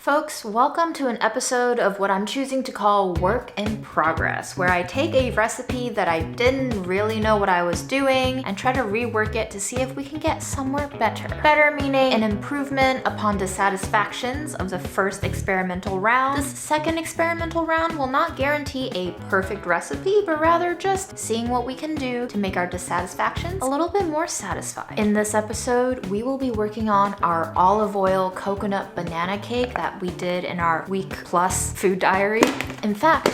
Folks, welcome to an episode of what I'm choosing to call Work in Progress, where I take a recipe that I didn't really know what I was doing and try to rework it to see if we can get somewhere better. Better meaning an improvement upon dissatisfactions of the first experimental round. This second experimental round will not guarantee a perfect recipe, but rather just seeing what we can do to make our dissatisfactions a little bit more satisfying. In this episode, we will be working on our olive oil coconut banana cake that we did in our week plus food diary. In fact,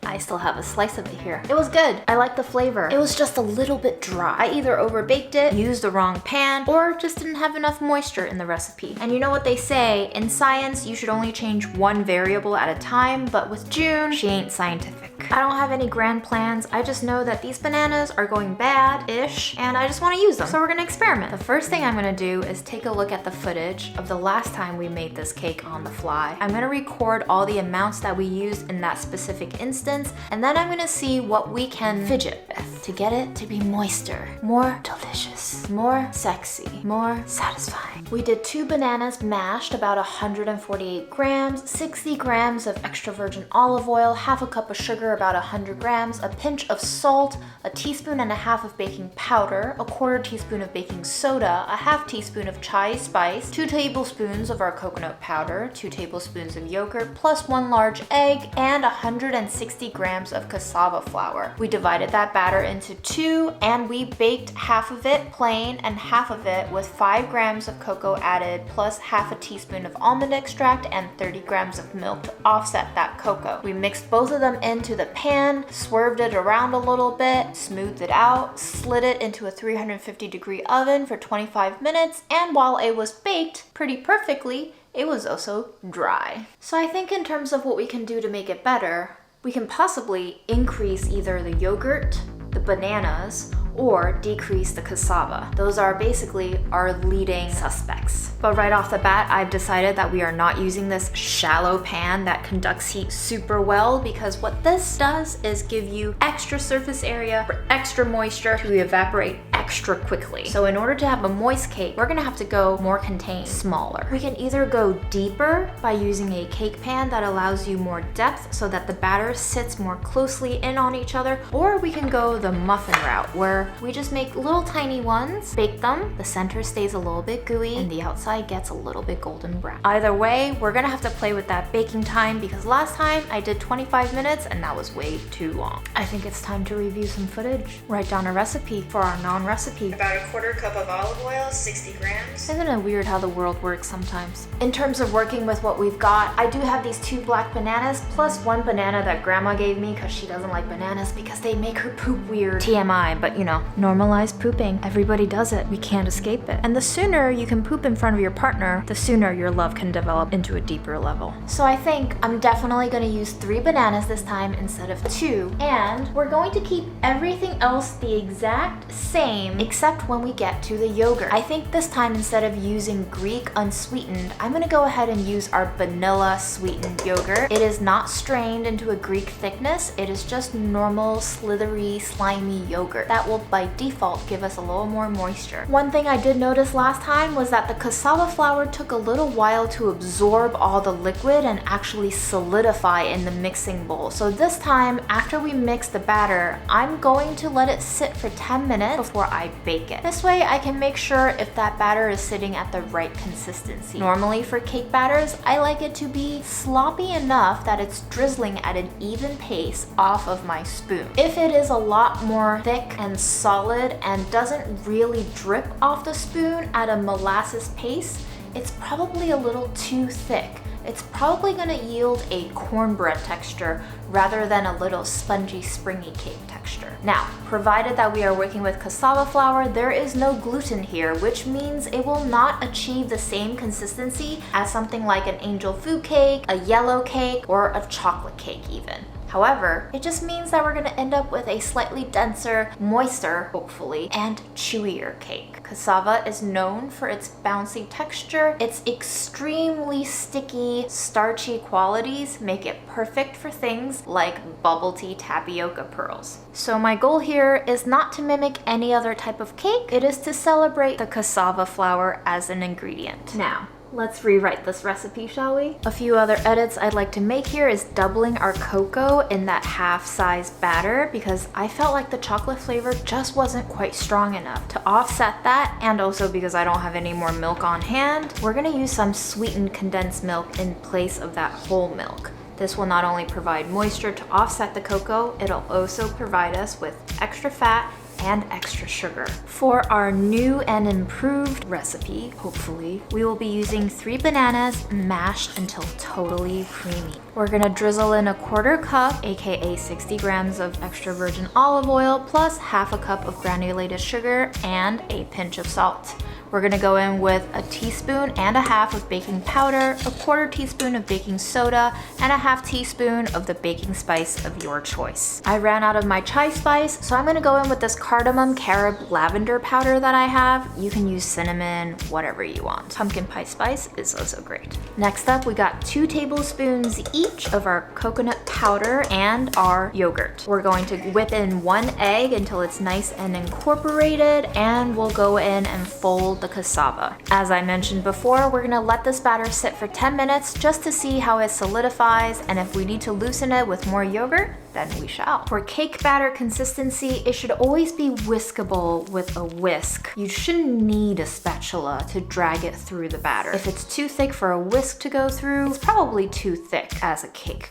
I still have a slice of it here. It was good. I like the flavor. It was just a little bit dry. I either overbaked it, used the wrong pan, or just didn't have enough moisture in the recipe. And you know what they say, in science, you should only change one variable at a time, but with June, she ain't scientific. I don't have any grand plans. I just know that these bananas are going bad-ish, and I just want to use them. So we're gonna experiment. The first thing I'm gonna do is take a look at the footage of the last time we made this cake on the fly. I'm gonna record all the amounts that we used in that specific instance, and then I'm gonna see what we can fidget with to get it to be moister, more delicious, more sexy, more satisfying. We did 2 bananas mashed, about 148 grams, 60 grams of extra virgin olive oil, half a cup of sugar, about 100 grams, a pinch of salt, a teaspoon and a half of baking powder, a quarter teaspoon of baking soda, a half teaspoon of chai spice, 2 tablespoons of our coconut powder, 2 tablespoons of yogurt, plus 1 large egg, and 160 grams of cassava flour. We divided that batter into 2, and we baked half of it plain and half of it with 5 grams of cocoa added, plus half a teaspoon of almond extract and 30 grams of milk to offset that cocoa. We mixed both of them into the pan, swerved it around a little bit, smoothed it out, slid it into a 350-degree oven for 25 minutes, and while it was baked pretty perfectly, it was also dry. So I think in terms of what we can do to make it better, we can possibly increase either the yogurt, the bananas, or decrease the cassava. Those are basically our leading suspects. But right off the bat, I've decided that we are not using this shallow pan that conducts heat super well, because what this does is give you extra surface area for extra moisture to evaporate extra quickly. So in order to have a moist cake, we're gonna have to go more contained, smaller. We can either go deeper by using a cake pan that allows you more depth so that the batter sits more closely in on each other, or we can go the muffin route where we just make little tiny ones, bake them, the center stays a little bit gooey, and the outside gets a little bit golden brown. Either way, we're gonna have to play with that baking time, because last time I did 25 minutes and that was way too long. I think it's time to review some footage. Write down a recipe for our non-recipe. About a quarter cup of olive oil, 60 grams. Isn't it weird how the world works sometimes? In terms of working with what we've got, I do have these 2 black bananas plus 1 banana that grandma gave me because she doesn't like bananas because they make her poop weird. TMI, but you know, normalize pooping. Everybody does it. We can't escape it. And the sooner you can poop in front of your partner, the sooner your love can develop into a deeper level. So I think I'm definitely gonna use 3 bananas this time instead of 2. And we're going to keep everything else the exact same except when we get to the yogurt. I think this time instead of using Greek unsweetened, I'm gonna go ahead and use our vanilla sweetened yogurt. It is not strained into a Greek thickness. It is just normal slithery, slimy yogurt that will by default give us a little more moisture. One thing I did notice last time was that the cassava flour took a little while to absorb all the liquid and actually solidify in the mixing bowl. So this time, after we mix the batter, I'm going to let it sit for 10 minutes before I bake it. This way I can make sure if that batter is sitting at the right consistency. Normally for cake batters, I like it to be sloppy enough that it's drizzling at an even pace off of my spoon. If it is a lot more thick and solid and doesn't really drip off the spoon at a molasses pace, it's probably a little too thick. It's probably gonna yield a cornbread texture rather than a little spongy, springy cake texture. Now, provided that we are working with cassava flour, there is no gluten here, which means it will not achieve the same consistency as something like an angel food cake, a yellow cake, or a chocolate cake even. However, it just means that we're gonna end up with a slightly denser, moister, hopefully, and chewier cake. Cassava is known for its bouncy texture. Its extremely sticky, starchy qualities make it perfect for things like bubble tea tapioca pearls. So my goal here is not to mimic any other type of cake. It is to celebrate the cassava flour as an ingredient. Now, let's rewrite this recipe, shall we? A few other edits I'd like to make here is doubling our cocoa in that half-size batter because I felt like the chocolate flavor just wasn't quite strong enough. To offset that, and also because I don't have any more milk on hand, we're gonna use some sweetened condensed milk in place of that whole milk. This will not only provide moisture to offset the cocoa, it'll also provide us with extra fat and extra sugar. For our new and improved recipe, hopefully, we will be using 3 bananas mashed until totally creamy. We're gonna drizzle in 1/4 cup, aka 60 grams of extra virgin olive oil, plus 1/2 cup of granulated sugar and a pinch of salt. We're gonna go in with 1.5 teaspoons of baking powder, 1/4 teaspoon of baking soda, and 1/2 teaspoon of the baking spice of your choice. I ran out of my chai spice, so I'm gonna go in with this cardamom carob lavender powder that I have. You can use cinnamon, whatever you want. Pumpkin pie spice is also great. Next up, we got 2 tablespoons each of our coconut powder and our yogurt. We're going to whip in 1 egg until it's nice and incorporated, and we'll go in and fold the cassava. As I mentioned before, we're gonna let this batter sit for 10 minutes just to see how it solidifies, and if we need to loosen it with more yogurt, then we shall. For cake batter consistency, it should always be whiskable with a whisk. You shouldn't need a spatula to drag it through the batter. If it's too thick for a whisk to go through, it's probably too thick as a cake.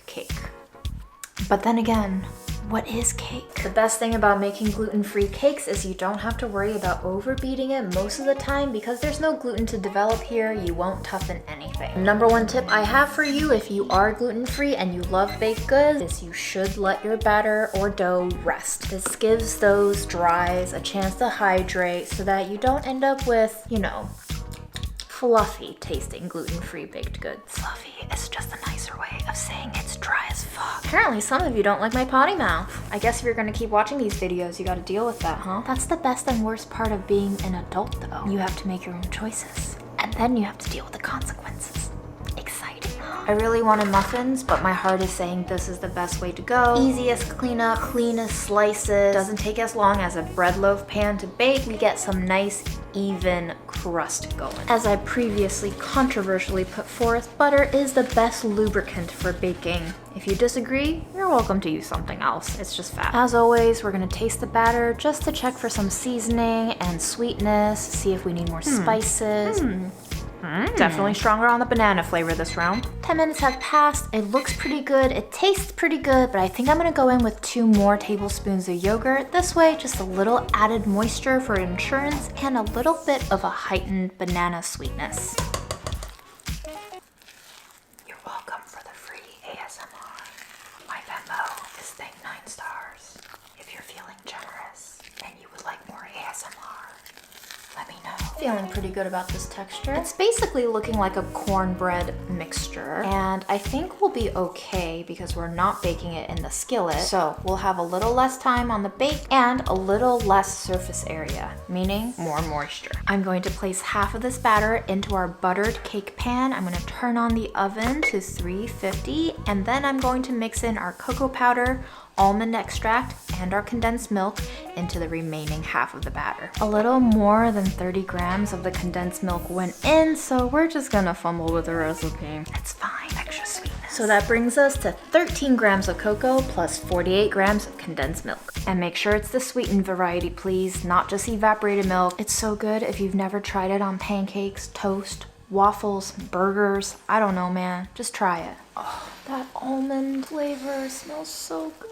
But then again, what is cake? The best thing about making gluten-free cakes is you don't have to worry about overbeating it most of the time because there's no gluten to develop here. You won't toughen anything. Number 1 tip I have for you if you are gluten-free and you love baked goods is you should let your batter or dough rest. This gives those dries a chance to hydrate so that you don't end up with, you know, fluffy tasting gluten-free baked goods. Fluffy is just a nicer way of saying it's dry as fuck. Apparently some of you don't like my potty mouth. I guess if you're gonna keep watching these videos, you gotta deal with that, huh? That's the best and worst part of being an adult though. You have to make your own choices. And then you have to deal with the consequences. Exciting. I really wanted muffins, but my heart is saying this is the best way to go. Easiest cleanup, cleanest slices. Doesn't take as long as a bread loaf pan to bake. We get some nice even crust going. As I previously controversially put forth, butter is the best lubricant for baking. If you disagree, you're welcome to use something else. It's just fat. As always, we're gonna taste the batter just to check for some seasoning and sweetness, see if we need more spices. Definitely stronger on the banana flavor this round. 10 minutes have passed. It looks pretty good. It tastes pretty good, but I think I'm gonna go in with 2 more tablespoons of yogurt. This way, just a little added moisture for insurance and a little bit of a heightened banana sweetness. You're welcome for the free ASMR. My Venmo is thank 9 stars. If you're feeling generous and you would like more ASMR, let me know. Feeling pretty good about this texture. It's basically looking like a cornbread mixture, and I think we'll be okay because we're not baking it in the skillet, so we'll have a little less time on the bake and a little less surface area, meaning more moisture. I'm going to place half of this batter into our buttered cake pan. I'm going to turn on the oven to 350, and then I'm going to mix in our cocoa powder, almond extract, and our condensed milk into the remaining half of the batter. A little more than 30 grams of the condensed milk went in, so we're just gonna fumble with the recipe. It's fine, extra sweetness. So that brings us to 13 grams of cocoa plus 48 grams of condensed milk. And make sure it's the sweetened variety, please, not just evaporated milk. It's so good if you've never tried it on pancakes, toast, waffles, burgers. I don't know, man. Just try it. Oh, that almond flavor smells so good.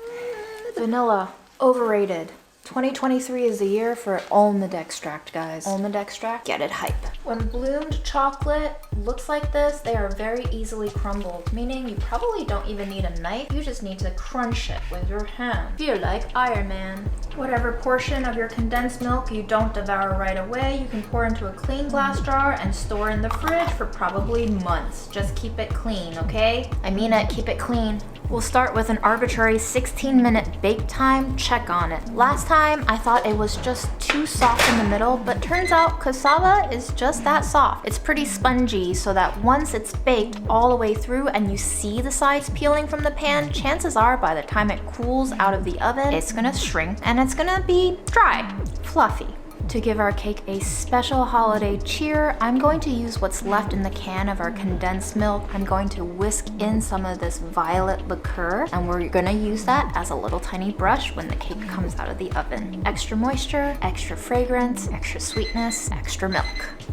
Vanilla, overrated. 2023 is the year for almond extract, guys. Almond extract, get it hype. When bloomed chocolate looks like this, they are very easily crumbled, meaning you probably don't even need a knife. You just need to crunch it with your hand. Feel like Iron Man. Whatever portion of your condensed milk you don't devour right away, you can pour into a clean glass jar and store in the fridge for probably months. Just keep it clean, okay? I mean it, keep it clean. We'll start with an arbitrary 16-minute bake time. Check on it. Last time, I thought it was just too soft in the middle, but turns out cassava is just that soft. It's pretty spongy, so that once it's baked all the way through and you see the sides peeling from the pan, chances are by the time it cools out of the oven, it's gonna shrink and it's gonna be dry, fluffy. To give our cake a special holiday cheer, I'm going to use what's left in the can of our condensed milk. I'm going to whisk in some of this violet liqueur, and we're gonna use that as a little tiny brush when the cake comes out of the oven. Extra moisture, extra fragrance, extra sweetness, extra milk.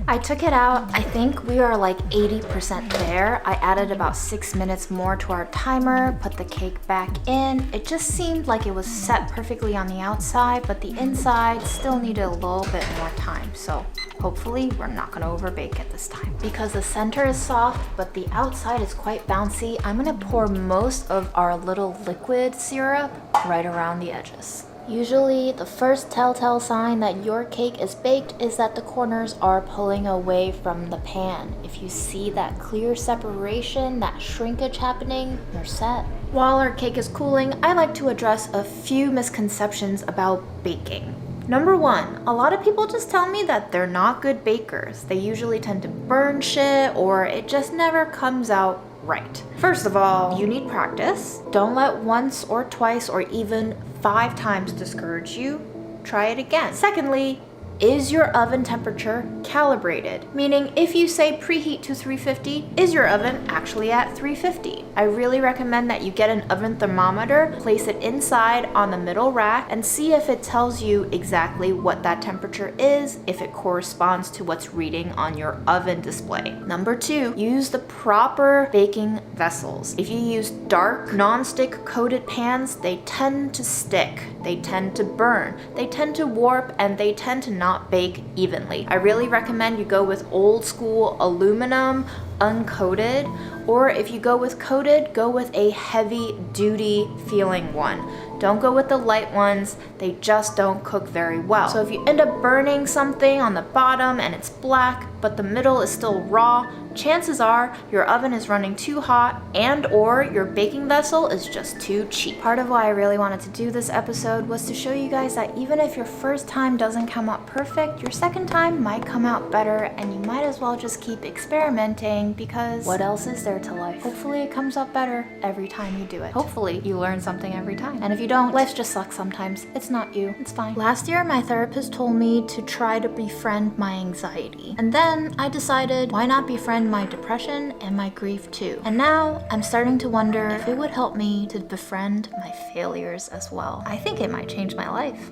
I took it out. I think we are like 80% there. I added about 6 minutes more to our timer, put the cake back in. It just seemed like it was set perfectly on the outside, but the inside still needed a little bit more time. So hopefully we're not gonna overbake it this time. Because the center is soft, but the outside is quite bouncy, I'm gonna pour most of our little liquid syrup right around the edges. Usually, the first telltale sign that your cake is baked is that the corners are pulling away from the pan. If you see that clear separation, that shrinkage happening, you're set. While our cake is cooling, I like to address a few misconceptions about baking. Number one, a lot of people just tell me that they're not good bakers. They usually tend to burn shit, or it just never comes out right. First of all, you need practice. Don't let once or twice or even 5 times discourage you. Try it again. Secondly, is your oven temperature calibrated? Meaning, if you say preheat to 350, is your oven actually at 350? I really recommend that you get an oven thermometer, place it inside on the middle rack, and see if it tells you exactly what that temperature is, if it corresponds to what's reading on your oven display. Number 2, use the proper baking vessels. If you use dark, non-stick coated pans, they tend to stick, they tend to burn, they tend to warp, and they tend to not bake evenly. I really recommend you go with old school aluminum, uncoated, or if you go with coated, go with a heavy duty feeling one. Don't go with the light ones, they just don't cook very well. So if you end up burning something on the bottom and it's black, but the middle is still raw, chances are your oven is running too hot and or your baking vessel is just too cheap. Part of why I really wanted to do this episode was to show you guys that even if your first time doesn't come out perfect, your second time might come out better, and you might as well just keep experimenting, because what else is there to life? Hopefully it comes out better every time you do it. Hopefully you learn something every time. And if you don't, life just sucks sometimes. It's not you, it's fine. Last year, my therapist told me to try to befriend my anxiety. And then I decided, why not befriend my depression and my grief too? And now I'm starting to wonder if it would help me to befriend my failures as well. I think it might change my life.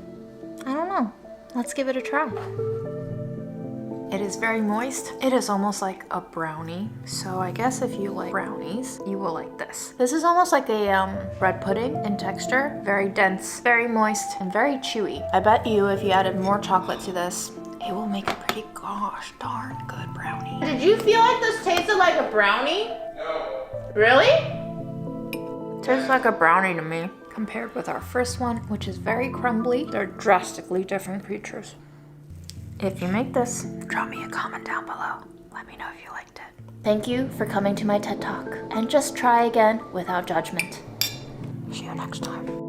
I don't know. Let's give it a try. It is very moist. It is almost like a brownie. So I guess if you like brownies, you will like this. This is almost like a bread pudding in texture. Very dense, very moist, and very chewy. I bet you if you added more chocolate to this, it will make a pretty gosh darn good brownie. Did you feel like this tasted like a brownie? No. Really? Tastes like a brownie to me. Compared with our first one, which is very crumbly, they're drastically different creatures. If you make this, drop me a comment down below. Let me know if you liked it. Thank you for coming to my TED Talk. And just try again without judgment. See you next time.